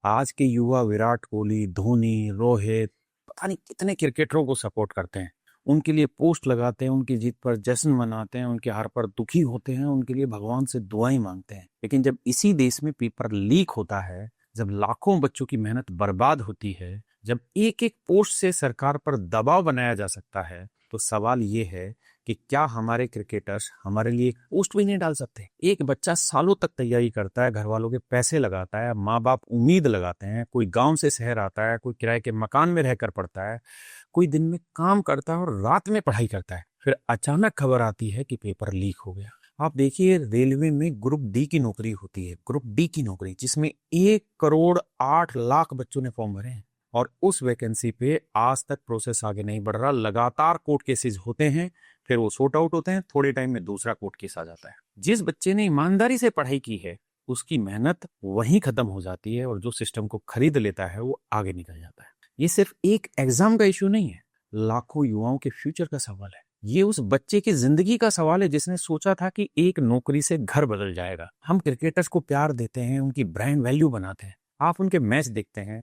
आज के युवा विराट कोहली, धोनी, रोहित, पता नहीं कितने क्रिकेटरों को सपोर्ट करते हैं। उनके लिए पोस्ट लगाते हैं, उनकी जीत पर जश्न मनाते हैं, उनके हार पर दुखी होते हैं, उनके लिए भगवान से दुआएं मांगते हैं। लेकिन जब इसी देश में पेपर लीक होता है, जब लाखों बच्चों की मेहनत बर्बाद होती है, जब एक एक पोस्ट से सरकार पर दबाव बनाया जा सकता है, तो सवाल ये है कि क्या हमारे क्रिकेटर्स हमारे लिए एक पोस्ट भी नहीं डाल सकते? एक बच्चा सालों तक तैयारी करता है, घर वालों के पैसे लगाता है, माँ बाप उम्मीद लगाते हैं, कोई गांव से शहर आता है, कोई किराए के मकान में रहकर पढ़ता है, कोई दिन में काम करता है और रात में पढ़ाई करता है। फिर अचानक खबर आती है कि पेपर लीक हो गया। आप देखिए, रेलवे में ग्रुप डी की नौकरी होती है, ग्रुप डी की नौकरी, जिसमें 1 करोड़ 8 लाख बच्चों ने फॉर्म भरे हैं, और उस वैकेंसी पे आज तक प्रोसेस आगे नहीं बढ़ रहा। लगातार कोर्ट केसेस होते हैं, फिर वो सॉर्ट आउट होते हैं, थोड़े टाइम में दूसरा कोर्ट केस आ जाता है। जिस बच्चे ने ईमानदारी से पढ़ाई की है, उसकी मेहनत वहीं खत्म हो जाती है, और जो सिस्टम को खरीद लेता है वो आगे निकल जाता है। ये सिर्फ एक एग्जाम का इश्यू नहीं है, लाखों युवाओं के फ्यूचर का सवाल है। ये उस बच्चे की जिंदगी का सवाल है जिसने सोचा था कि एक नौकरी से घर बदल जाएगा। हम क्रिकेटर्स को प्यार देते हैं, उनकी ब्रांड वैल्यू बनाते हैं, आप उनके मैच देखते हैं,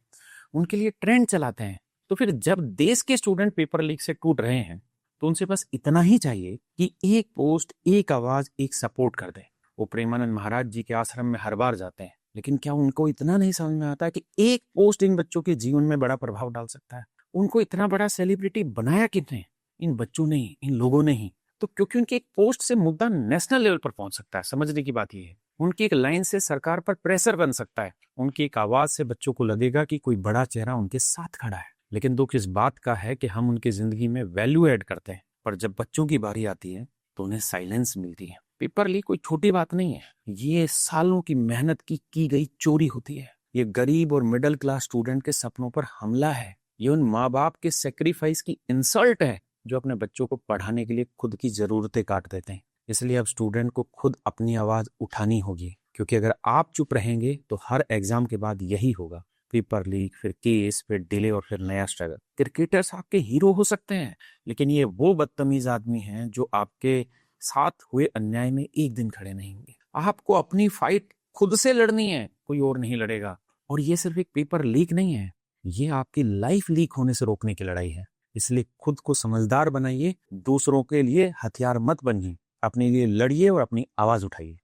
उनके लिए ट्रेंड चलाते हैं, तो फिर जब देश के स्टूडेंट पेपर लीक से टूट रहे हैं, तो उनसे बस इतना ही चाहिए कि एक पोस्ट, एक आवाज, एक सपोर्ट कर दे। वो प्रेमानंद महाराज जी के आश्रम में हर बार जाते हैं, लेकिन क्या उनको इतना नहीं समझ में आता कि एक पोस्ट इन बच्चों के जीवन में बड़ा प्रभाव डाल सकता है? उनको इतना बड़ा सेलिब्रिटी बनाया किसने? इन बच्चों ने ही, इन लोगों ने ही। तो क्योंकि उनके एक पोस्ट से मुद्दा नेशनल लेवल पर पहुंच सकता है। समझने की बात यह है, उनकी एक लाइन से सरकार पर प्रेशर बन सकता है, उनकी एक आवाज से बच्चों को लगेगा कि कोई बड़ा चेहरा उनके साथ खड़ा है। लेकिन दुख इस बात का है कि हम उनकी जिंदगी में वैल्यू ऐड करते हैं, पर जब बच्चों की बारी आती है तो उन्हें साइलेंस मिलती है। पेपर लीक कोई छोटी बात नहीं है, ये सालों की मेहनत की गई चोरी होती है। ये गरीब और मिडिल क्लास स्टूडेंट के सपनों पर हमला है। ये उन माँ बाप के सेक्रीफाइस की इंसल्ट है जो अपने बच्चों को पढ़ाने के लिए खुद की जरूरतें काट देते हैं। इसलिए अब स्टूडेंट को खुद अपनी आवाज उठानी होगी, क्योंकि अगर आप चुप रहेंगे तो हर एग्जाम के बाद यही होगा, पेपर लीक, फिर केस, फिर डिले, और फिर नया स्ट्रगल। क्रिकेटर्स आपके हीरो हो सकते हैं, लेकिन ये वो बदतमीज आदमी हैं जो आपके साथ हुए अन्याय में एक दिन खड़े नहीं होंगे। आपको अपनी फाइट खुद से लड़नी है, कोई और नहीं लड़ेगा। और ये सिर्फ एक पेपर लीक नहीं है, ये आपकी लाइफ लीक होने से रोकने की लड़ाई है। इसलिए खुद को समझदार बनाइए, दूसरों के लिए हथियार मत बनिए, अपने लिए लड़िए और अपनी आवाज उठाइए।